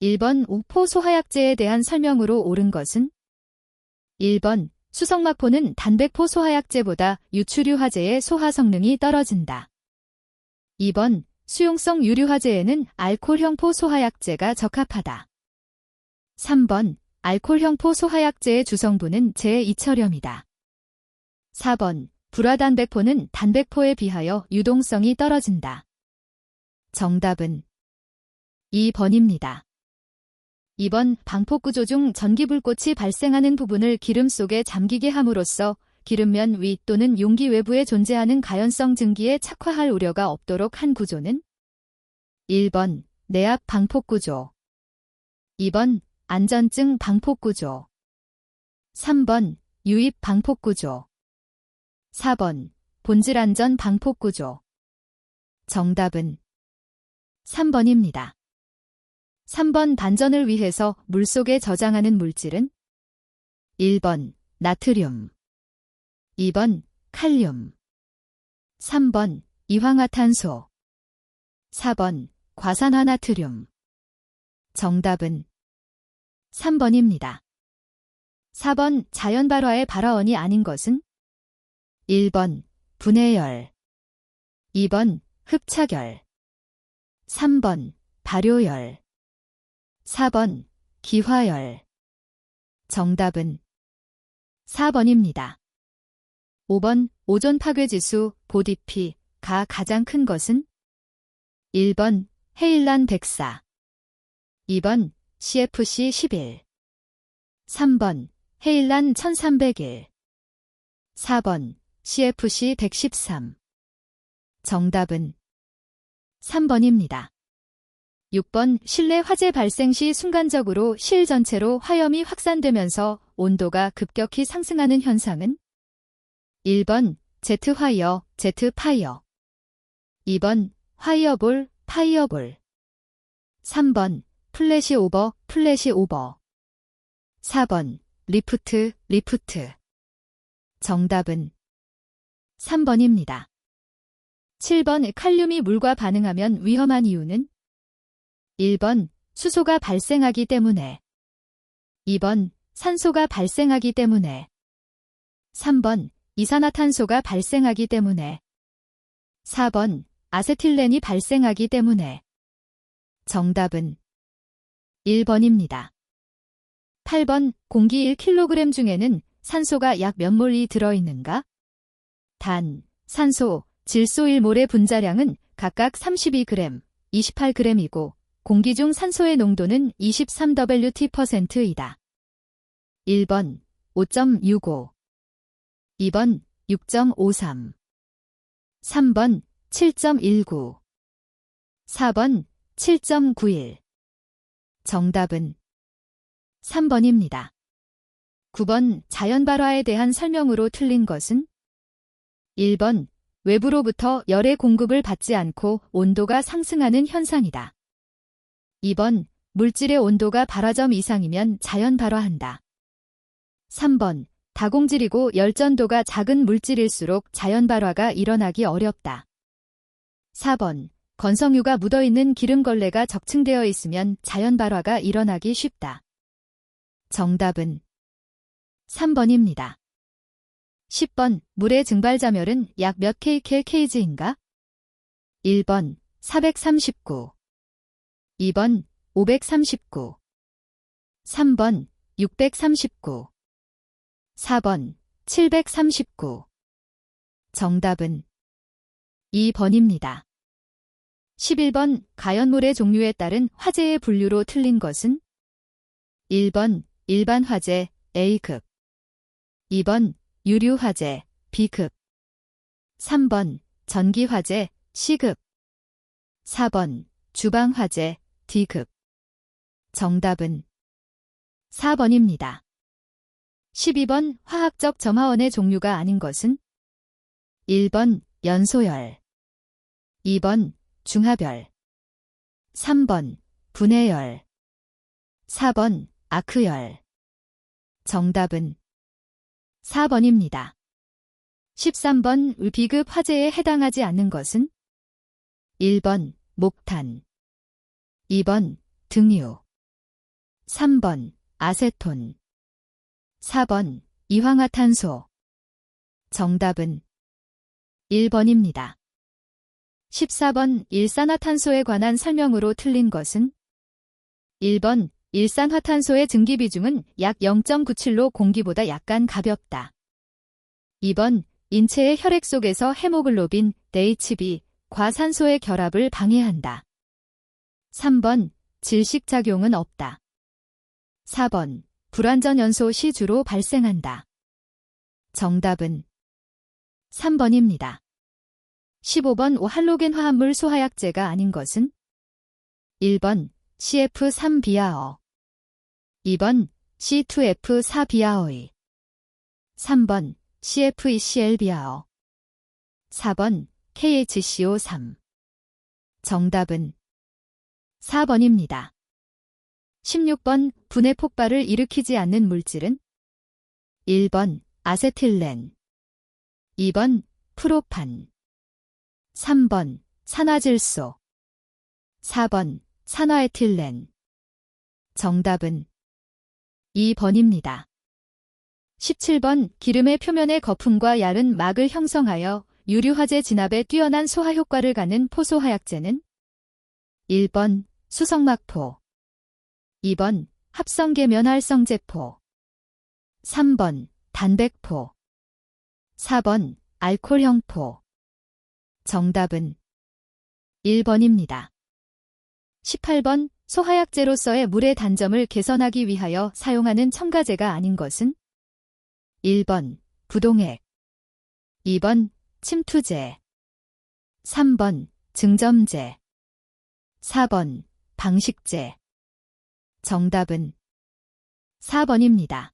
1번 우포 소화약제에 대한 설명으로 옳은 것은? 1번 수성막포는 단백포 소화약제보다 유추류화제의 소화 성능이 떨어진다. 2번 수용성 유류화제에는 알코올형포 소화약제가 적합하다. 3번 알코올형포 소화약제의 주성분은 제2처렴이다. 4번 불화단백포는 단백포에 비하여 유동성이 떨어진다. 정답은 2번입니다. 2번 방폭구조 중 전기불꽃이 발생하는 부분을 기름 속에 잠기게 함으로써 기름면 위 또는 용기 외부에 존재하는 가연성 증기에 착화할 우려가 없도록 한 구조는? 1번 내압 방폭구조, 2번 안전증 방폭구조, 3번 유입 방폭구조, 4번 본질안전 방폭구조. 정답은 3번입니다. 3번 단전을 위해서 물속에 저장하는 물질은? 1번 나트륨, 2번 칼륨, 3번 이황화탄소, 4번 과산화나트륨. 정답은 3번입니다. 4번 자연발화의 발화원이 아닌 것은? 1번 분해열, 2번 흡착열, 3번 발효열, 4번 기화열. 정답은 4번입니다. 5번 오존 파괴지수 보DP가 가장 큰 것은? 1번 헤일란 104, 2번 CFC 11, 3번 헤일란 1301, 4번 CFC 113. 정답은 3번입니다. 6번 실내 화재 발생 시 순간적으로 실 전체로 화염이 확산되면서 온도가 급격히 상승하는 현상은? 1번 제트화이어, 제트파이어, 2번 화이어볼, 파이어볼, 3번 플래시오버, 플래시오버, 4번 리프트, 리프트. 정답은 3번입니다. 7번 칼륨이 물과 반응하면 위험한 이유는? 1번 수소가 발생하기 때문에, 2번 산소가 발생하기 때문에, 3번 이산화탄소가 발생하기 때문에, 4번 아세틸렌이 발생하기 때문에. 정답은 1번입니다. 8번 공기 1kg 중에는 산소가 약 몇 몰이 들어있는가? 단, 산소, 질소 1몰의 분자량은 각각 32g, 28g이고 공기 중 산소의 농도는 23Wt%이다. 1번 5.65, 2번 6.53, 3번 7.19, 4번 7.91. 정답은 3번입니다. 9번 자연발화에 대한 설명으로 틀린 것은? 1번 외부로부터 열의 공급을 받지 않고 온도가 상승하는 현상이다. 2번 물질의 온도가 발화점 이상이면 자연발화한다. 3번 다공질이고 열전도가 작은 물질일수록 자연발화가 일어나기 어렵다. 4번 건성유가 묻어있는 기름걸레가 적층되어 있으면 자연발화가 일어나기 쉽다. 정답은 3번입니다. 10번 물의 증발자멸은 약 몇 kcal인가? 1번 439, 2번 539, 3번 639, 4번 739. 정답은 2번입니다. 11번 가연물의 종류에 따른 화재의 분류로 틀린 것은? 1번 일반 화재 A급, 2번 유류 화재 B급, 3번 전기 화재 C급, 4번 주방 화재 D급. 정답은 4번입니다. 12번 화학적 점화원의 종류가 아닌 것은? 1번 연소열, 2번 중하별, 3번 분해열, 4번 아크열. 정답은 4번입니다. 13번 B급 화재에 해당하지 않는 것은? 1번 목탄, 2번 등유, 3번 아세톤. 4번 이황화탄소. 정답은 1번입니다. 14번 일산화탄소에 관한 설명으로 틀린 것은 1번 일산화탄소의 증기 비중은 약 0.97로 공기보다 약간 가볍다. 2번 인체의 혈액 속에서 헤모글로빈, HB, 과산소의 결합을 방해한다. 3번 질식작용은 없다. 4번 불완전 연소 시 주로 발생한다. 정답은 3번입니다. 15번 할로겐 화합물 소화약제가 아닌 것은 1번 CF3비아어, 2번 C2F4비아어이, 3번 CF2CL비아어, 4번 KHCO3. 정답은 4번입니다. 16번 분해 폭발을 일으키지 않는 물질은 1번 아세틸렌, 2번 프로판, 3번 산화질소, 4번 산화에틸렌. 정답은 2번입니다. 17번 기름의 표면에 거품과 얇은 막을 형성하여 유류화재 진압에 뛰어난 소화 효과를 갖는 포소화약제는 1번 수성막포, 2번 합성계면활성제포, 3번 단백포, 4번 알코올형포. 정답은 1번입니다. 18번 소화약제로서의 물의 단점을 개선하기 위하여 사용하는 첨가제가 아닌 것은 1번 부동액, 2번 침투제, 3번 증점제, 4번 방식제. 정답은 4번입니다.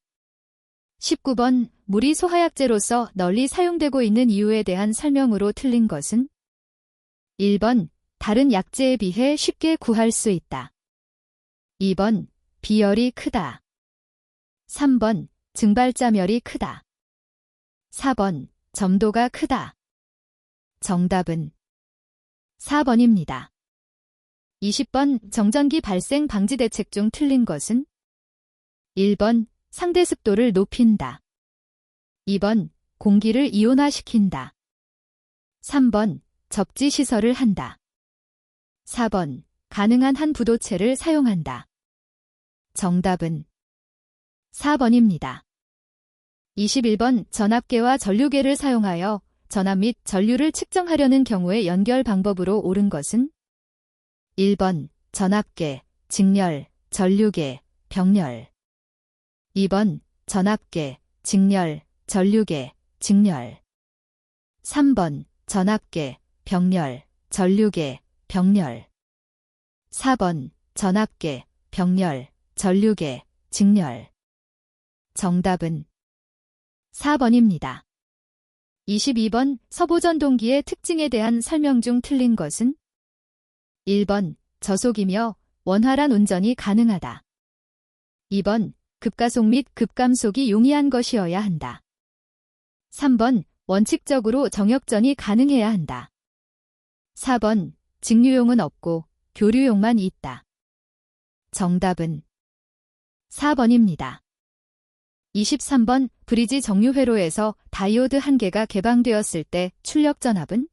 19번 물이 소화약제로서 널리 사용되고 있는 이유에 대한 설명으로 틀린 것은 1번 다른 약제에 비해 쉽게 구할 수 있다. 2번 비열이 크다. 3번 증발자멸이 크다. 4번 점도가 크다. 정답은 4번입니다. 20번 정전기 발생 방지 대책 중 틀린 것은 1번 상대 습도를 높인다. 2번 공기를 이온화시킨다. 3번 접지 시설을 한다. 4번 가능한 한 부도체를 사용한다. 정답은 4번입니다. 21번 전압계와 전류계를 사용하여 전압 및 전류를 측정하려는 경우의 연결 방법으로 옳은 것은 1번 전압계, 직렬, 전류계, 병렬. 2번 전압계, 직렬, 전류계, 직렬. 3번 전압계, 병렬, 전류계, 병렬. 4번 전압계, 병렬, 전류계, 직렬. 정답은 4번입니다. 22번 서보전동기의 특징에 대한 설명 중 틀린 것은 1번 저속이며 원활한 운전이 가능하다. 2번 급가속 및 급감속이 용이한 것이어야 한다. 3번 원칙적으로 정역전이 가능해야 한다. 4번 직류용은 없고 교류용만 있다. 정답은 4번입니다. 23번 브리지 정류회로에서 다이오드 한 개가 개방되었을 때 출력 전압은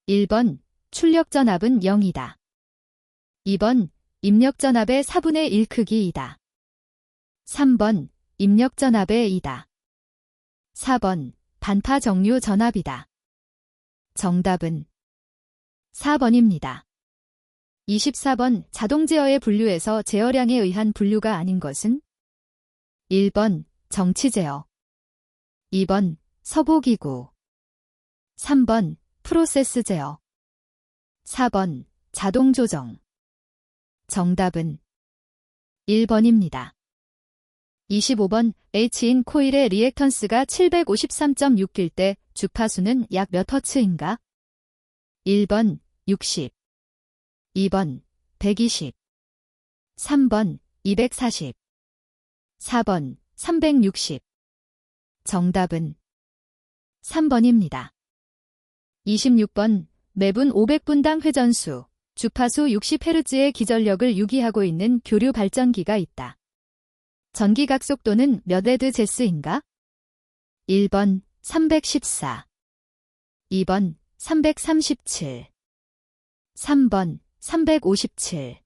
1번 출력 전압은 0이다. 2번 입력 전압의 4분의 1 크기이다. 3번 입력 전압의 2다. 4번 반파 정류 전압이다. 정답은 4번입니다. 24번 자동 제어의 분류에서 제어량에 의한 분류가 아닌 것은 1번 정치 제어, 2번 서보기구, 3번 프로세스 제어, 4번 자동 조정. 정답은 1번입니다. 25번 H인 코일의 리액턴스가 753.6길 때 주파수는 약 몇 허츠인가? 1번 60, 2번 120, 3번 240, 4번 360. 정답은 3번입니다. 26번 매분 500분당 회전수 주파수 60Hz의 기전력을 유기하고 있는 교류 발전기가 있다. 전기 각속도는 몇 헤르츠인가? 1번 314, 2번 337, 3번 357,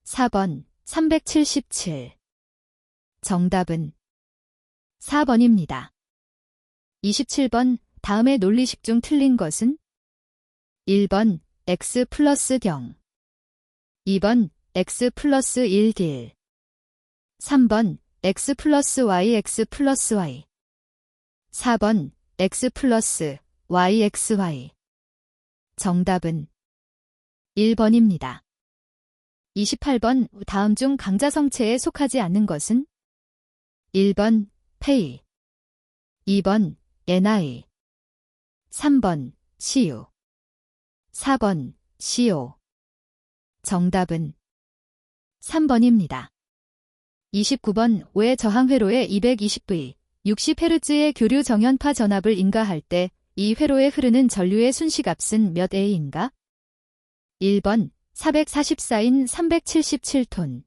4번 377. 정답은 4번입니다. 27번 다음의 논리식 중 틀린 것은? 1번 x 플러스 경, 2번 x 플러스 1딜, 3번 x 플러스 y x 플러스 y, 4번 x 플러스 y x y. 정답은 1번입니다. 28번 다음 중 강자성체에 속하지 않는 것은? 1번 페이, 2번 ni, 3번 cu, 4번 co. 정답은 3번입니다. 29번 왜 저항 회로에 220V, 60Hz의 교류 정연파 전압을 인가할 때 이 회로에 흐르는 전류의 순시값은 몇 A인가? 1번 444인 377톤,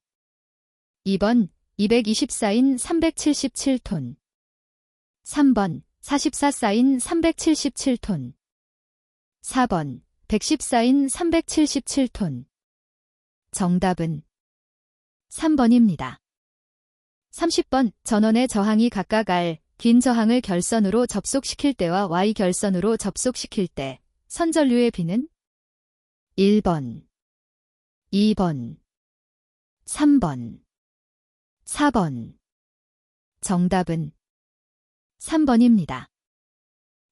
2번 224인 377톤, 3번 44사인 377톤, 4번 114인 377톤. 정답은 3번입니다. 30번 전원의 저항이 각각 R, 긴 저항을 결선으로 접속시킬 때와 Y 결선으로 접속시킬 때 선전류의 비는? 1번, 2번, 3번, 4번. 정답은 3번입니다.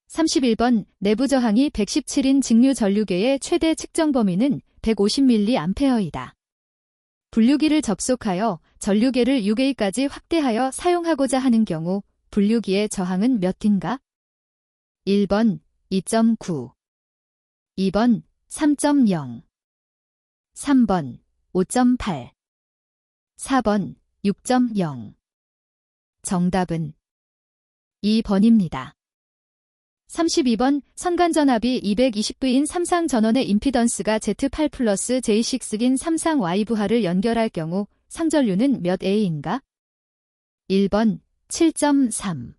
31번 내부 저항이 117인 직류 전류계의 최대 측정 범위는 150mA이다. 분류기를 접속하여 전류계를 6A까지 확대하여 사용하고자 하는 경우 분류기의 저항은 몇 D인가? 1번 2.9, 2번 3.0, 3번 5.8, 4번 6.0. 정답은 2번입니다. 32번 선간전압이 220V인 삼상 전원의 임피던스가 Z8 플러스 J6인 삼상 Y 부하를 연결할 경우 상전류는 몇 A인가? 1번 7.3,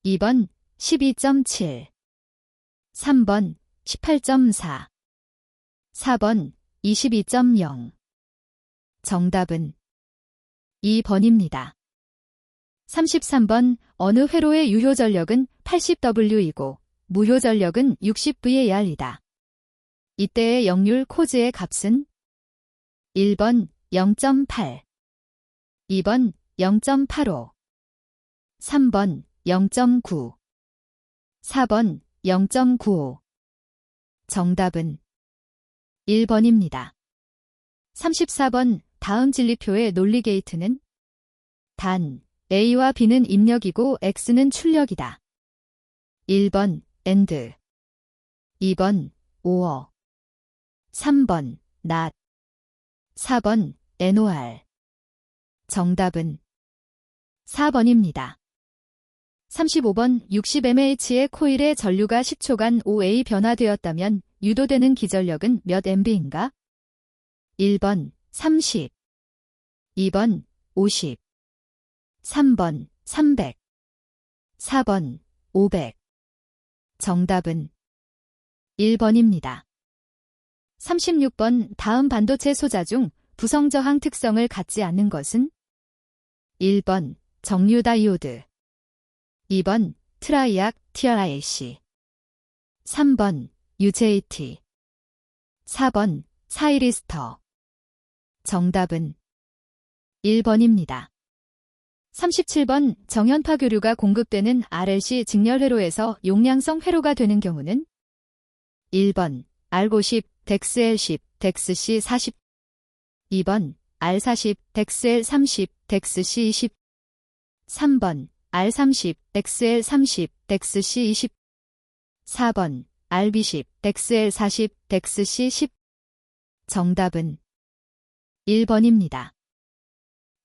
2번 12.7, 3번 18.4, 4번 22.0. 정답은 2번입니다. 33번 어느 회로의 유효전력은 80W이고 무효전력은 60VAR이다. 이때의 역률 코즈의 값은? 1번 0.8, 2번 0.85, 3번 0.9, 4번 0.95. 정답은 1번입니다. 34번 다음 진리표의 논리 게이트는? 단 A와 B는 입력이고 X는 출력이다. 1번 AND, 2번 OR, 3번 NOT, 4번 NOR. 정답은 4번입니다. 35번 60mH의 코일의 전류가 10초간 5A 변화되었다면 유도되는 기전력은 몇 MV인가? 1번 30, 2번 50, 3번 300, 4번 500. 정답은 1번입니다. 36번 다음 반도체 소자 중 부성저항 특성을 갖지 않는 것은? 1번 정류 다이오드, 2번 트라이악 TRIC, 3번 UJT, 4번 사이리스터. 정답은 1번입니다. 37번 정연파 교류가 공급되는 RLC 직렬회로에서 용량성 회로가 되는 경우는? 1번 R50, 덱스L10, 덱스C40, 2번 R40, 덱스L30, 덱스C20, 3번 R30, 덱스L30, 덱스C20, 4번 RB10, 덱스L40, 덱스C10. 정답은 1번입니다.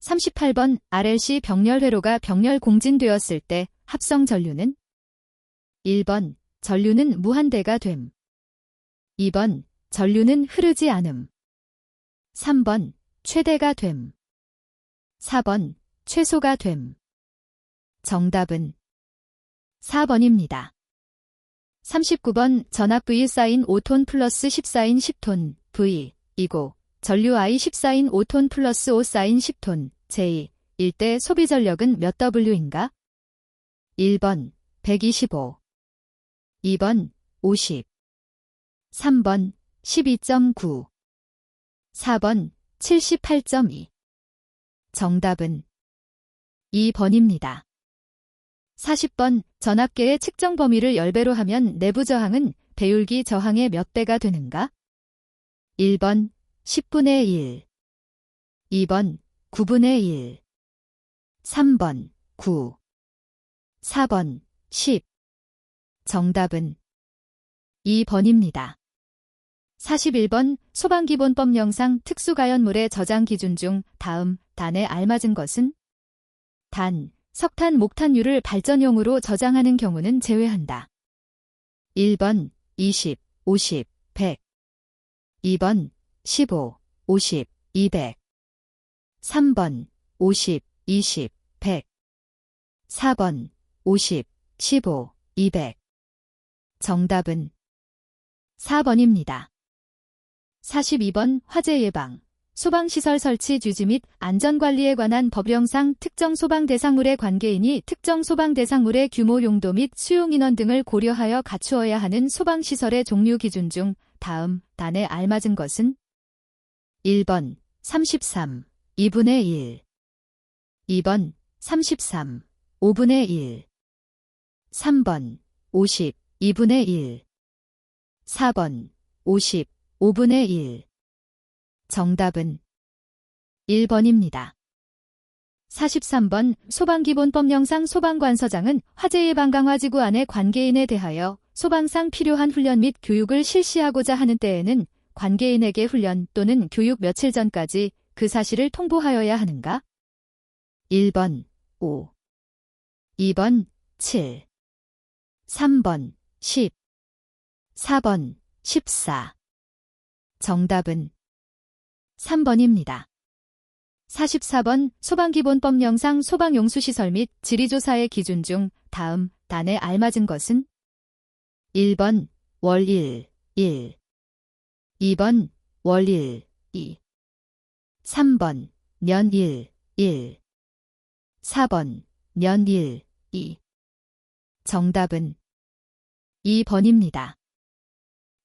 38번 RLC 병렬회로가 병렬 공진되었을 때 합성 전류는? 1번 전류는 무한대가 됨, 2번 전류는 흐르지 않음. 3번 최대가 됨. 4번 최소가 됨. 정답은 4번입니다. 39번 전압 V 사인 5톤 플러스 10 사인 10톤 V 이고 전류 I 10 사인 5톤 플러스 5 사인 10톤 J 일 때 소비 전력은 몇 W인가? 1번 125 2번 50 3번 12.9 4번 78.2 정답은 2번입니다. 40번 전압계의 측정 범위를 10배로 하면 내부 저항은 배율기 저항의 몇 배가 되는가? 1번 10분의 1 2번 9분의 1 3번 9 4번 10 정답은 2번입니다. 41번 소방기본법 영상 특수가연물의 저장 기준 중 다음 단에 알맞은 것은? 단, 석탄, 목탄유를 발전용으로 저장하는 경우는 제외한다. 1번 20, 50, 100 2번 15, 50, 200 3번 50, 20, 100 4번 50, 15, 200 정답은 4번입니다. 42번 화재 예방, 소방시설 설치 주지 및 안전관리에 관한 법령상 특정 소방 대상물의 관계인이 특정 소방 대상물의 규모 용도 및 수용 인원 등을 고려하여 갖추어야 하는 소방시설의 종류 기준 중 다음 단에 알맞은 것은? 1번 33, 2분의 1 2번 33, 5분의 1 3번 50, 2분의 1 4번 50, 5분의 1 정답은 1번입니다. 43번 소방기본법 영상 소방관서장은 화재 예방 강화지구 안의 관계인에 대하여 소방상 필요한 훈련 및 교육을 실시하고자 하는 때에는 관계인에게 훈련 또는 교육 며칠 전까지 그 사실을 통보하여야 하는가? 1번 5 2번 7 3번 10 4번 14 정답은 3번입니다. 44번 소방기본법 영상 소방용수시설 및 지리조사의 기준 중 다음 단에 알맞은 것은? 1번 월 1, 1 2번 월 1, 2 3번 년 1, 1 4번 년 1, 2 정답은 2번입니다.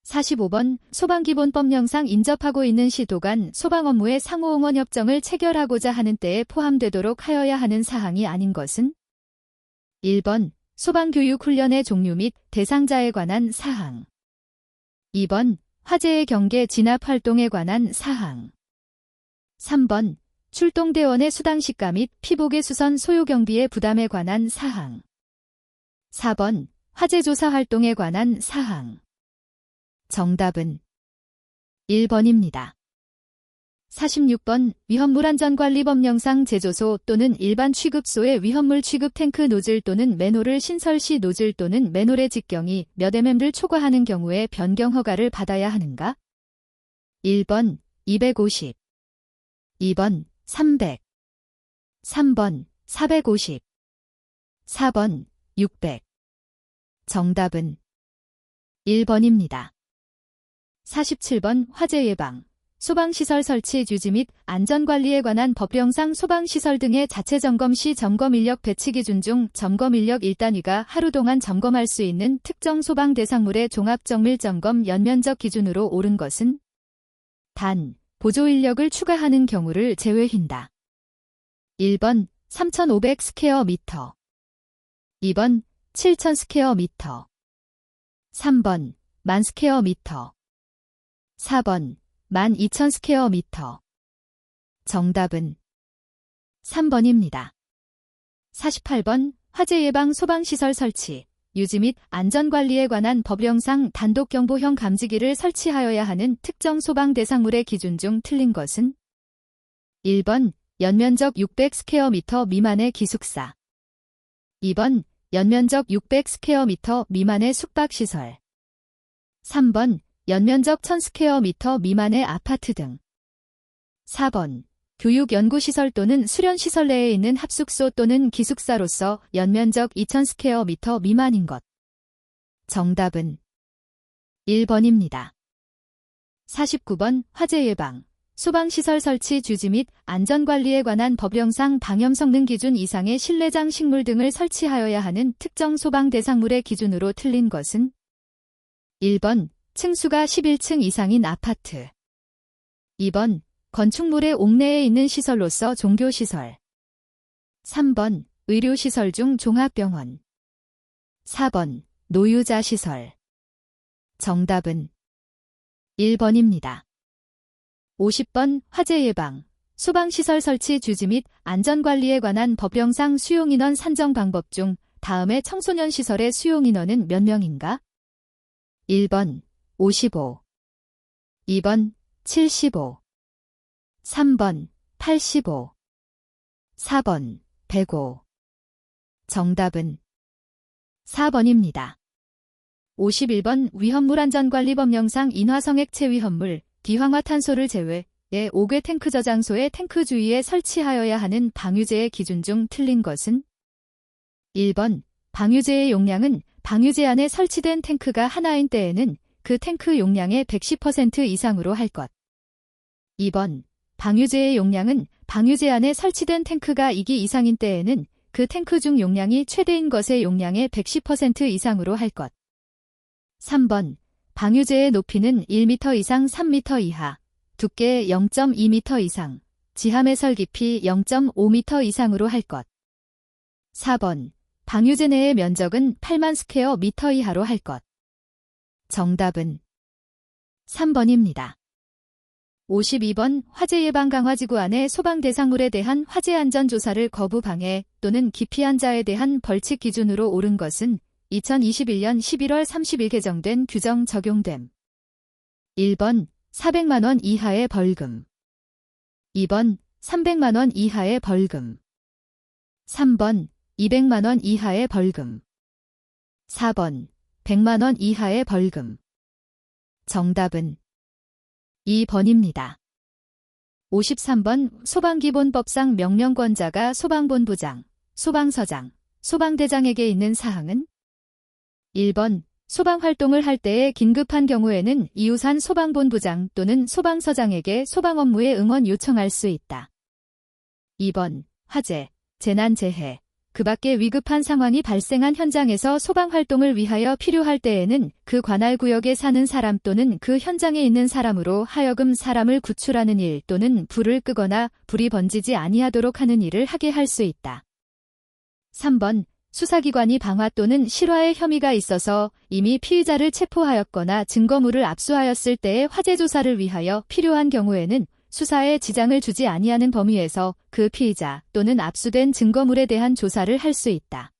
45번 소방기본법 영상 인접하고 있는 시도 간 소방 업무의 상호응원 협정을 체결하고자 하는 때에 포함되도록 하여야 하는 사항이 아닌 것은? 1번 소방교육 훈련의 종류 및 대상자에 관한 사항 2번 화재의 경계 진압 활동에 관한 사항 3번 출동대원의 수당시가 및 피복의 수선 소요 경비의 부담에 관한 사항 4번 화재조사 활동에 관한 사항 정답은 1번입니다. 46번 위험물안전관리법 영상 제조소 또는 일반 취급소의 위험물 취급 탱크 노즐 또는 맨홀을 신설 시 노즐 또는 맨홀의 직경이 몇 mm를 초과하는 경우에 변경 허가를 받아야 하는가? 1번 250 2번 300 3번 450 4번 600 정답은 1번입니다. 47번 화재 예방, 소방시설 설치 주지 및 안전관리에 관한 법령상 소방시설 등의 자체 점검 시 점검 인력 배치 기준 중 점검 인력 1단위가 하루 동안 점검할 수 있는 특정 소방 대상물의 종합정밀 점검 연면적 기준으로 옳은 것은? 단, 보조 인력을 추가하는 경우를 제외한다. 1번 3,500 스퀘어 미터 2번 7,000 스퀘어 미터 3번 10,000 스퀘어 미터 4번 12,000 스퀘어 미터 정답은 3번입니다. 48번 화재 예방 소방시설 설치, 유지 및 안전관리에 관한 법령상 단독경보형 감지기를 설치하여야 하는 특정 소방 대상물의 기준 중 틀린 것은? 1번 연면적 600 스퀘어 미터 미만의 기숙사 2번 연면적 600 스퀘어 미터 미만의 숙박시설 3번 연면적 1000스퀘어미터 미만의 아파트 등. 4번. 교육연구시설 또는 수련시설 내에 있는 합숙소 또는 기숙사로서 연면적 2000스퀘어미터 미만인 것. 정답은 1번입니다. 49번 화재 예방, 소방시설 설치 주지 및 안전관리에 관한 법령상 방염 성능 기준 이상의 실내장 식물 등을 설치하여야 하는 특정 소방 대상물의 기준으로 틀린 것은 1번 층수가 11층 이상인 아파트. 2번 건축물의 옥내에 있는 시설로서 종교시설. 3번 의료시설 중 종합병원. 4번 노유자시설. 정답은 1번입니다. 50번 화재 예방, 소방시설 설치 주지 및 안전관리에 관한 법령상 수용인원 산정 방법 중 다음의 청소년 시설의 수용인원은 몇 명인가? 1번 55, 2번 75, 3번 85, 4번 105. 정답은 4번입니다. 51번 위험물안전관리법령상 인화성액체 위험물, 디황화탄소를 제외해 5개 탱크 저장소의 탱크 주위에 설치하여야 하는 방유제의 기준 중 틀린 것은 1번 방유제의 용량은 방유제 안에 설치된 탱크가 하나인 때에는 그 탱크 용량의 110% 이상으로 할 것. 2번 방유제의 용량은 방유제 안에 설치된 탱크가 2기 이상인 때에는 그 탱크 중 용량이 최대인 것의 용량의 110% 이상으로 할 것. 3번 방유제의 높이는 1m 이상 3m 이하, 두께 0.2m 이상, 지하매설 깊이 0.5m 이상으로 할 것. 4번 방유제 내의 면적은 8만 스퀘어 미터 이하로 할 것. 정답은 3번입니다. 52번 화재 예방 강화지구 안의 소방 대상물에 대한 화재 안전 조사를 거부 방해 또는 기피한 자에 대한 벌칙 기준으로 옳은 것은 2021년 11월 30일 개정된 규정 적용됨. 1번 400만 원 이하의 벌금. 2번 300만 원 이하의 벌금. 3번 200만 원 이하의 벌금. 4번 100만 원 이하의 벌금. 정답은 2번입니다. 53번 소방기본법상 명령권자가 소방본부장, 소방서장, 소방대장에게 있는 사항은 1번 소방활동을 할 때에 긴급한 경우에는 이웃한 소방본부장 또는 소방서장에게 소방업무에 응원 요청할 수 있다. 2번 화재, 재난재해, 그 밖에 위급한 상황이 발생한 현장에서 소방활동을 위하여 필요할 때에는 그 관할 구역에 사는 사람 또는 그 현장에 있는 사람으로 하여금 사람을 구출하는 일 또는 불을 끄거나 불이 번지지 아니하도록 하는 일을 하게 할 수 있다. 3번 수사기관이 방화 또는 실화의 혐의가 있어서 이미 피의자를 체포하였거나 증거물을 압수하였을 때의 화재 조사를 위하여 필요한 경우에는 수사에 지장을 주지 아니하는 범위에서 그 피의자 또는 압수된 증거물에 대한 조사를 할 수 있다.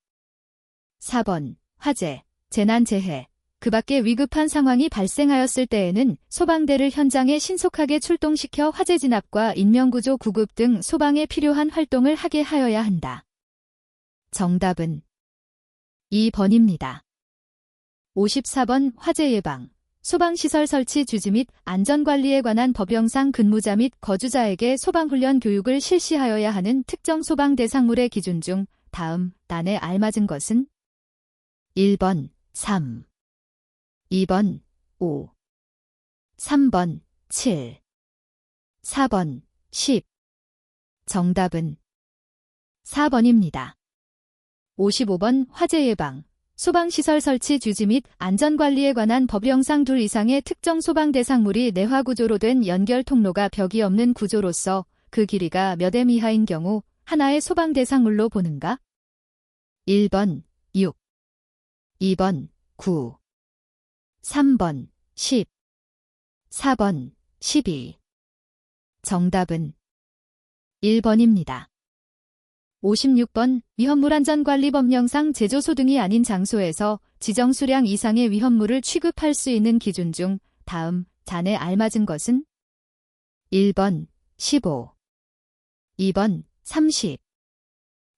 4번 화재, 재난재해, 그 밖에 위급한 상황이 발생하였을 때에는 소방대를 현장에 신속하게 출동시켜 화재 진압과 인명구조 구급 등 소방에 필요한 활동을 하게 하여야 한다. 정답은 2번입니다. 54번 화재 예방, 소방시설 설치 주지 및 안전관리에 관한 법령상 근무자 및 거주자에게 소방훈련 교육을 실시하여야 하는 특정 소방 대상물의 기준 중 다음 단에 알맞은 것은 1번 3, 2번 5, 3번 7, 4번 10. 정답은 4번입니다. 55번 화재 예방, 소방시설 설치 주지 및 안전관리에 관한 법령상 2 이상의 특정 소방 대상물이 내화 구조로 된 연결 통로가 벽이 없는 구조로서 그 길이가 몇 m 이하인 경우 하나의 소방 대상물로 보는가? 1번 6, 2번 9, 3번 10, 4번 12. 정답은 1번입니다. 56번 위험물안전관리법령상 제조소 등이 아닌 장소에서 지정 수량 이상의 위험물을 취급할 수 있는 기준 중 다음 잔에 알맞은 것은 1번 15, 2번 30,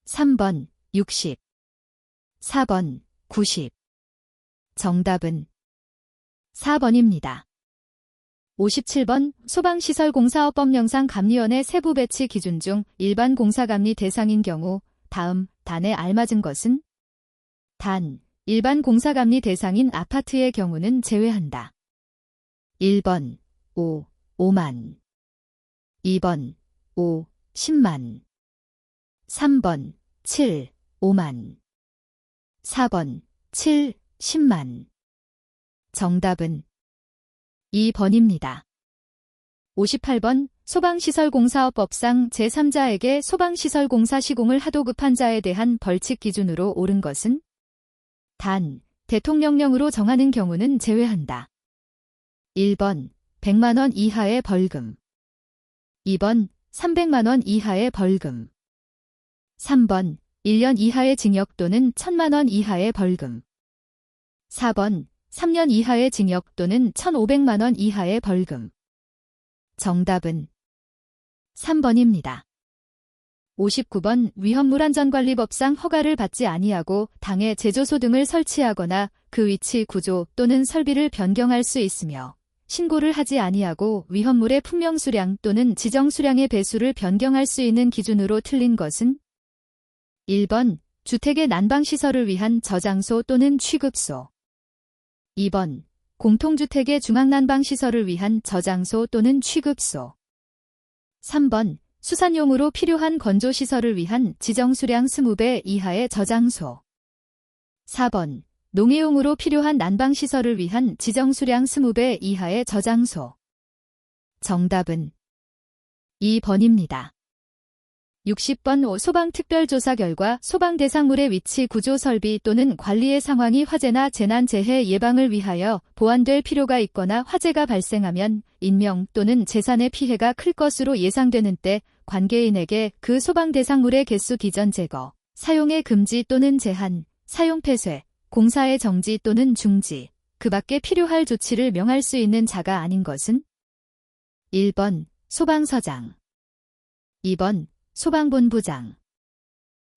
3번 60, 4번 90. 정답은 4번입니다. 57번 소방시설공사업법령상 감리원의 세부 배치 기준 중 일반 공사감리 대상인 경우 다음 단에 알맞은 것은? 단, 일반 공사감리 대상인 아파트의 경우는 제외한다. 1번 5만 2번 10만 3번 5만 4번 10만 정답은 2번입니다. 58번 소방시설공사업법상 제3자에게 소방시설공사 시공을 하도 급한 자에 대한 벌칙 기준으로 옳은 것은? 단, 대통령령으로 정하는 경우는 제외한다. 1번 100만원 이하의 벌금 2번 300만원 이하의 벌금 3번 1년 이하의 징역 또는 1000만원 이하의 벌금 4번 3년 이하의 징역 또는 1,500만원 이하의 벌금 정답은 3번입니다. 59번 위험물안전관리법상 허가를 받지 아니하고 당해 제조소 등을 설치하거나 그 위치 구조 또는 설비를 변경할 수 있으며 신고를 하지 아니하고 위험물의 풍명수량 또는 지정수량의 배수를 변경할 수 있는 기준으로 틀린 것은? 1번 주택의 난방시설을 위한 저장소 또는 취급소 2번 공통주택의 중앙난방시설을 위한 저장소 또는 취급소 3번 수산용으로 필요한 건조시설을 위한 지정수량 20배 이하의 저장소 4번 농해용으로 필요한 난방시설을 위한 지정수량 20배 이하의 저장소 정답은 2번입니다. 60번 소방특별조사 결과 소방대상물의 위치 구조 설비 또는 관리의 상황이 화재나 재난 재해 예방을 위하여 보완될 필요가 있거나 화재가 발생하면 인명 또는 재산의 피해가 클 것으로 예상되는 때 관계인에게 그 소방대상물의 개수 기전 제거, 사용의 금지 또는 제한, 사용 폐쇄, 공사의 정지 또는 중지, 그 밖에 필요할 조치를 명할 수 있는 자가 아닌 것은? 1번 소방서장 2번 소방본부장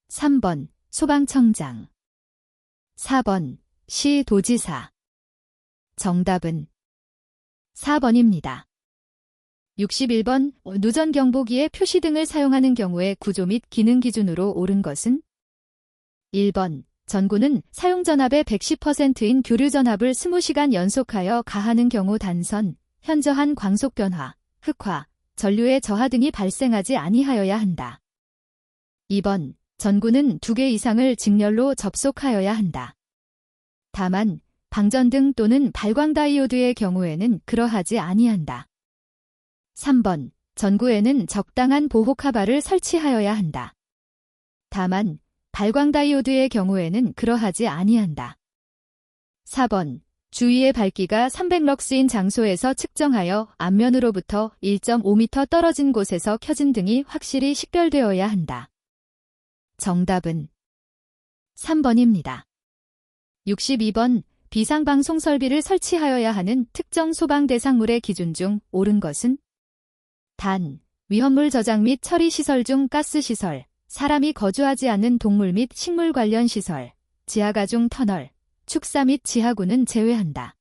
3번 소방청장 4번 시도지사 정답은 4번입니다. 61번 누전경보기에 표시 등을 사용하는 경우에 구조 및 기능 기준으로 옳은 것은? 1번 전구는 사용전압의 110%인 교류전압을 20시간 연속하여 가하는 경우 단선, 현저한 광속변화, 흑화, 전류의 저하 등이 발생하지 아니하여야 한다. 2번 전구는 2개 이상을 직렬로 접속하여야 한다. 다만 방전등 또는 발광다이오드의 경우에는 그러하지 아니한다. 3번 전구에는 적당한 보호카바를 설치하여야 한다. 다만 발광다이오드의 경우에는 그러하지 아니한다. 4번 주위의 밝기가 300럭스인 장소에서 측정하여 앞면으로부터 1.5m 떨어진 곳에서 켜진 등이 확실히 식별되어야 한다. 정답은 3번입니다. 62번 비상방송 설비를 설치하여야 하는 특정 소방 대상물의 기준 중 옳은 것은? 단, 위험물 저장 및 처리 시설 중 가스시설, 사람이 거주하지 않는 동물 및 식물 관련 시설, 지하가중 터널, 축사 및 지하구는 제외한다.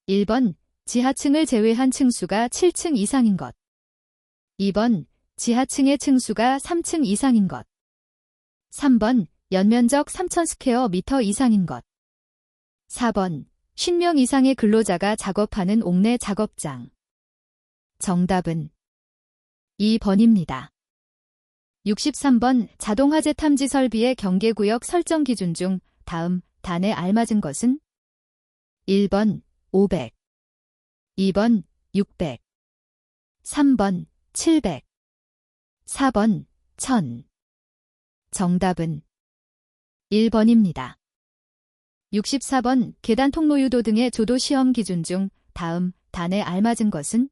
1번 지하층을 제외한 층수가 7층 이상인 것 2번 지하층의 층수가 3층 이상인 것 3번 연면적 3,000스퀘어미터 이상인 것 4번 50명 이상의 근로자가 작업하는 옥내 작업장 정답은 2번입니다. 63번 자동화재 탐지 설비의 경계구역 설정 기준 중 다음 단에 알맞은 것은? 1번 500 2번 600 3번 700 4번 1000 정답은 1번입니다. 64번 계단 통로 유도 등의 조도 시험 기준 중 다음 단에 알맞은 것은?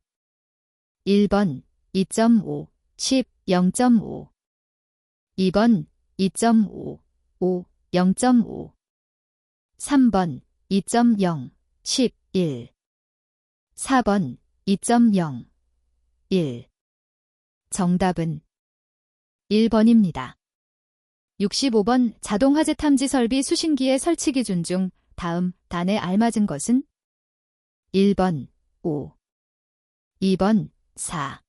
1번 2.5 10 0.5 2번 2.5 5 0.5 3번 2.0 11 4번 2.0 1 정답은 1번입니다. 65번 자동화재 탐지 설비 수신기의 설치 기준 중 다음 단에 알맞은 것은? 1번 5 2번 4,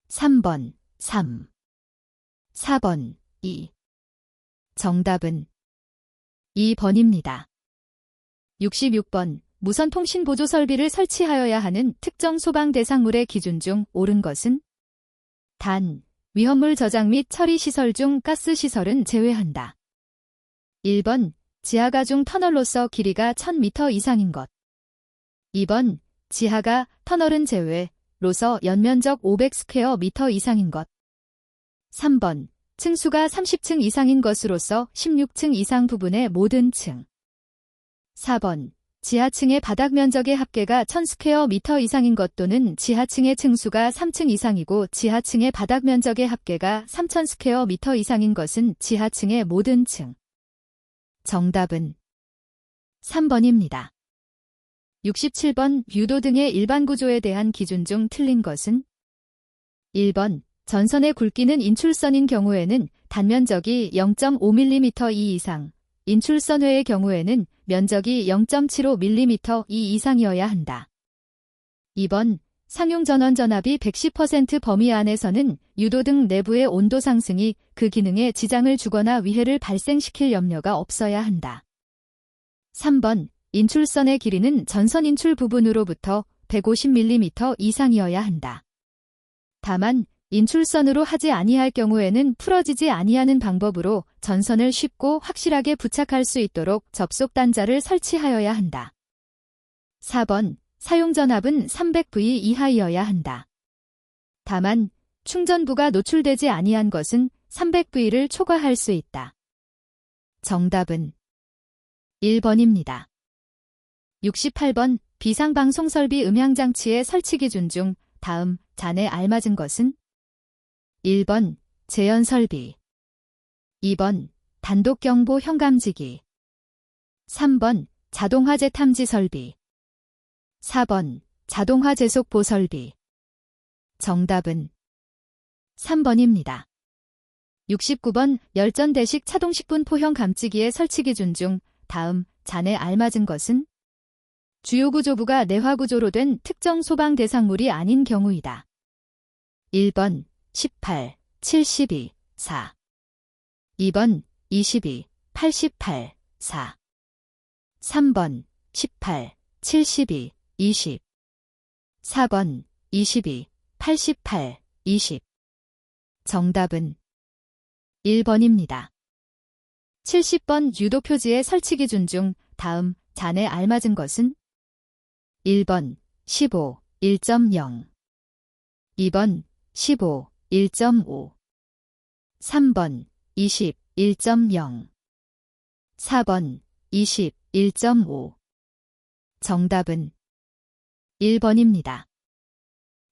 3번 3, 4번 2. 정답은 2번입니다. 66번 무선 통신 보조 설비를 설치하여야 하는 특정 소방 대상물의 기준 중 옳은 것은? 단, 위험물 저장 및 처리 시설 중 가스 시설은 제외한다. 1번 지하가 중 터널로서 길이가 1000m 이상인 것. 2번 지하가 터널은 제외로서 연면적 500스퀘어미터 이상인 것. 3번 층수가 30층 이상인 것으로서 16층 이상 부분의 모든 층. 4번 지하층의 바닥 면적의 합계가 1000스퀘어미터 이상인 것 또는 지하층의 층수가 3층 이상이고 지하층의 바닥 면적의 합계가 3000스퀘어미터 이상인 것은 지하층의 모든 층. 정답은 3번입니다. 67번 유도 등의 일반 구조에 대한 기준 중 틀린 것은? 1번 전선의 굵기는 인출선인 경우에는 단면적이 0.5mm 이상, 인출선 외의 경우에는 면적이 0.75mm 이상이어야 한다. 2번 상용 전원 전압이 110% 범위 안에서는 유도 등 내부의 온도 상승이 그 기능에 지장을 주거나 위해를 발생시킬 염려가 없어야 한다. 3번 인출선의 길이는 전선 인출 부분으로부터 150mm 이상이어야 한다. 다만 인출선으로 하지 아니할 경우에는 풀어지지 아니하는 방법으로 전선을 쉽고 확실하게 부착할 수 있도록 접속 단자를 설치하여야 한다. 4번 사용 전압은 300V 이하이어야 한다. 다만 충전부가 노출되지 아니한 것은 300V를 초과할 수 있다. 정답은 1번입니다. 68번 비상방송 설비 음향장치의 설치 기준 중 다음 잔에 알맞은 것은? 1번 재현 설비, 2번 단독 경보 현감지기, 3번 자동화재 탐지 설비, 4번 자동화재 속보 설비. 정답은 3번입니다. 69번 열전대식 차동식분 포형 감지기의 설치 기준 중 다음 잔에 알맞은 것은? 주요 구조부가 내화 구조로 된 특정 소방 대상물이 아닌 경우이다. 1번 18, 72, 4. 2번 22, 88, 4. 3번 18, 72, 20. 4번 22, 88, 20. 정답은 1번입니다. 70번 유도 표지의 설치 기준 중 다음 잔에 알맞은 것은? 1번 15, 1.0. 2번 15, 1.5. 3번 20, 1.0. 4번 20, 1.5. 정답은 1번입니다.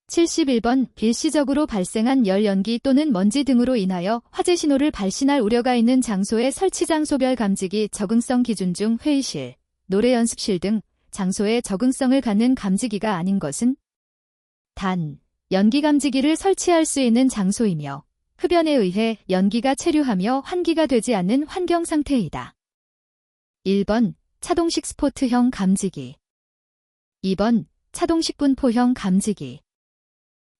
71번 일시적으로 발생한 열 연기 또는 먼지 등으로 인하여 화재 신호를 발신할 우려가 있는 장소의 설치 장소별 감지기 적응성 기준 중 회의실, 노래 연습실 등 장소에 적응성을 갖는 감지기가 아닌 것은? 단, 연기 감지기를 설치할 수 있는 장소이며 흡연에 의해 연기가 체류하며 환기가 되지 않는 환경 상태이다. 1번 차동식 스포트형 감지기, 2번 차동식 분포형 감지기,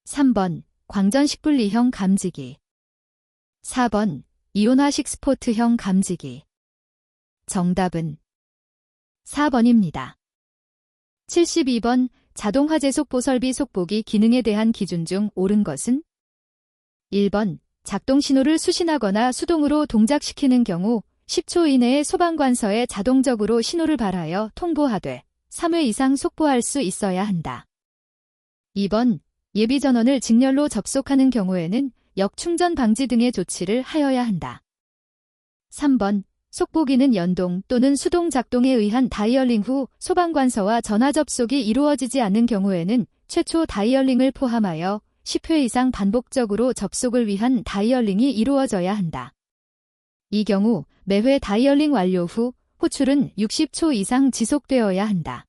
3번 광전식 분리형 감지기, 4번 이온화식 스포트형 감지기. 정답은 4번입니다. 72번 자동화재 속보 설비 속보기 기능에 대한 기준 중 옳은 것은? 1번 작동 신호를 수신하거나 수동으로 동작시키는 경우 10초 이내에 소방관서에 자동적으로 신호를 발하여 통보하되 3회 이상 속보할 수 있어야 한다. 2번 예비전원을 직렬로 접속하는 경우에는 역충전 방지 등의 조치를 하여야 한다. 3번 속보기는 연동 또는 수동 작동에 의한 다이얼링 후 소방관서와 전화 접속이 이루어지지 않는 경우에는 최초 다이얼링을 포함하여 10회 이상 반복적으로 접속을 위한 다이얼링이 이루어져야 한다. 이 경우 매회 다이얼링 완료 후 호출은 60초 이상 지속되어야 한다.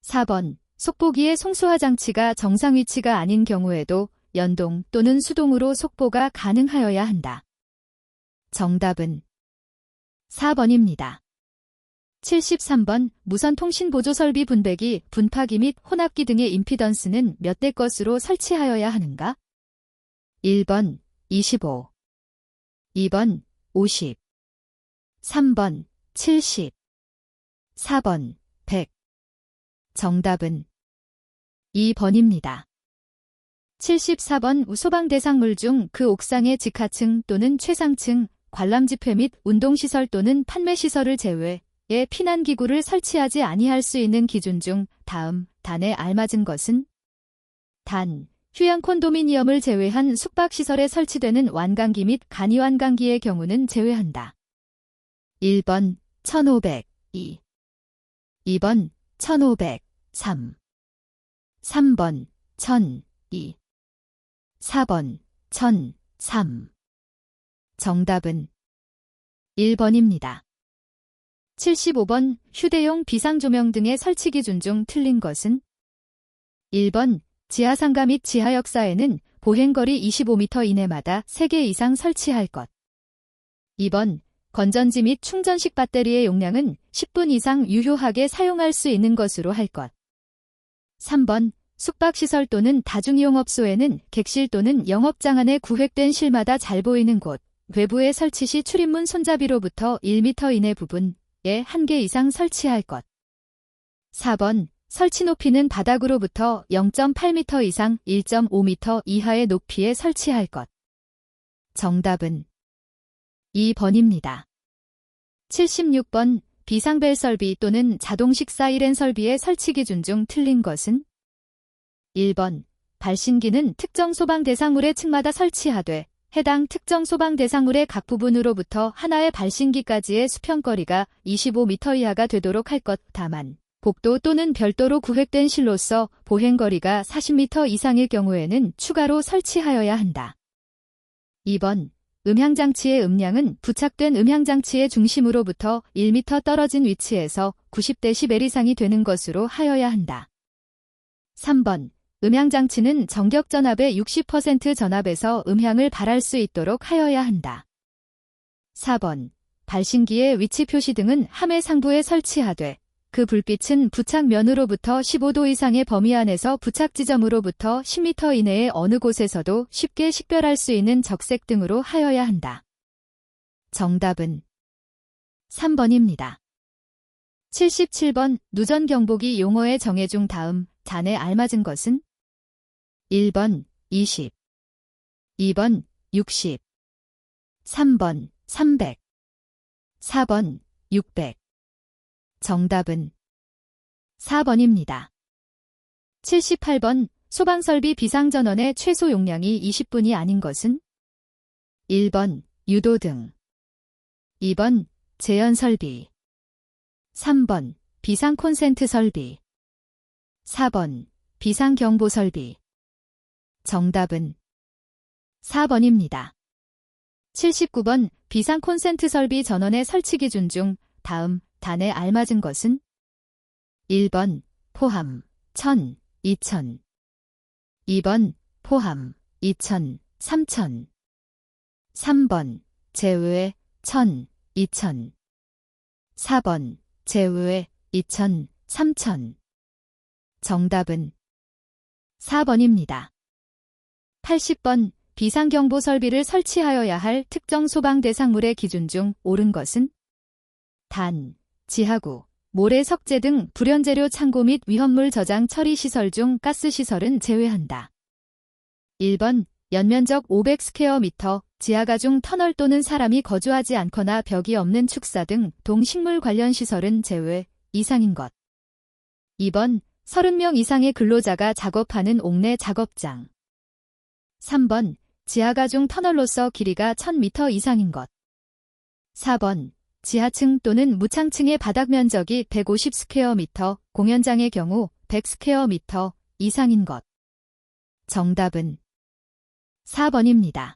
4번 속보기의 송수화 장치가 정상 위치가 아닌 경우에도 연동 또는 수동으로 속보가 가능하여야 한다. 정답은 4번입니다. 73번 무선통신보조설비 분배기, 분파기 및 혼합기 등의 임피던스는 몇 대 것으로 설치하여야 하는가? 1번 25, 2번 50, 3번 70, 4번 100. 정답은 2번입니다. 74번 소방 대상물 중 그 옥상의 직하층 또는 최상층, 관람집회 및 운동시설 또는 판매시설을 제외 에 피난기구를 설치하지 아니할 수 있는 기준 중 다음 단에 알맞은 것은? 단, 휴양 콘도미니엄을 제외한 숙박시설에 설치되는 완강기 및 간이완강기의 경우는 제외한다. 1번 1502, 2번 1503, 3번 1002, 4번 1003. 정답은 1번입니다. 75번 휴대용 비상조명 등의 설치 기준 중 틀린 것은? 1번 지하상가 및 지하역사에는 보행거리 25m 이내마다 3개 이상 설치할 것. 2번 건전지 및 충전식 배터리의 용량은 10분 이상 유효하게 사용할 수 있는 것으로 할 것. 3번 숙박시설 또는 다중이용업소에는 객실 또는 영업장 안에 구획된 실마다 잘 보이는 곳, 외부에 설치 시 출입문 손잡이로부터 1m 이내 부분, 에 1개 이상 설치할 것. 4번 설치 높이는 바닥으로부터 0.8m 이상 1.5m 이하의 높이에 설치할 것. 정답은 2번입니다. 76번 비상벨 설비 또는 자동식 사이렌 설비의 설치 기준 중 틀린 것은? 1번 발신기는 특정 소방 대상물의 층마다 설치하되 해당 특정 소방 대상물의 각 부분으로부터 하나의 발신기까지의 수평거리가 25m 이하가 되도록 할 것. 다만 복도 또는 별도로 구획된 실로서 보행거리가 40m 이상일 경우에는 추가로 설치하여야 한다. 2번 음향장치의 음량은 부착된 음향장치의 중심으로부터 1m 떨어진 위치에서 90dB 이상이 되는 것으로 하여야 한다. 3번 음향장치는 정격전압의 60% 전압에서 음향을 발할 수 있도록 하여야 한다. 4번 발신기의 위치 표시 등은 함의 상부에 설치하되 그 불빛은 부착면으로부터 15도 이상의 범위 안에서 부착 지점으로부터 10m 이내의 어느 곳에서도 쉽게 식별할 수 있는 적색 등으로 하여야 한다. 정답은 3번입니다. 77번 누전경보기 용어의 정의 중 다음 단에 알맞은 것은? 1번 20, 2번 60, 3번 300, 4번 600. 정답은 4번입니다. 78번 소방설비 비상전원의 최소 용량이 20분이 아닌 것은? 1번 유도등, 2번 제연설비, 3번 비상콘센트 설비, 4번 비상경보설비. 정답은 4번입니다. 79번 비상콘센트 설비 전원의 설치 기준 중 다음 단에 알맞은 것은? 1번 포함 1000, 2000, 2번 포함 2000, 3000, 3번 제외 1000, 2000, 4번 제외 2000, 3000. 정답은 4번입니다. 80번 비상경보 설비를 설치하여야 할 특정 소방 대상물의 기준 중 옳은 것은? 단, 지하구, 모래 석재 등 불연재료 창고 및 위험물 저장 처리 시설 중 가스 시설은 제외한다. 1번 연면적 500스퀘어미터, 지하가중 터널 또는 사람이 거주하지 않거나 벽이 없는 축사 등 동식물 관련 시설은 제외 이상인 것. 2번 30명 이상의 근로자가 작업하는 옥내 작업장. 3번 지하가중 터널로서 길이가 1000m 이상인 것. 4번 지하층 또는 무창층의 바닥 면적이 150스퀘어미터, 공연장의 경우 100스퀘어미터 이상인 것. 정답은 4번입니다.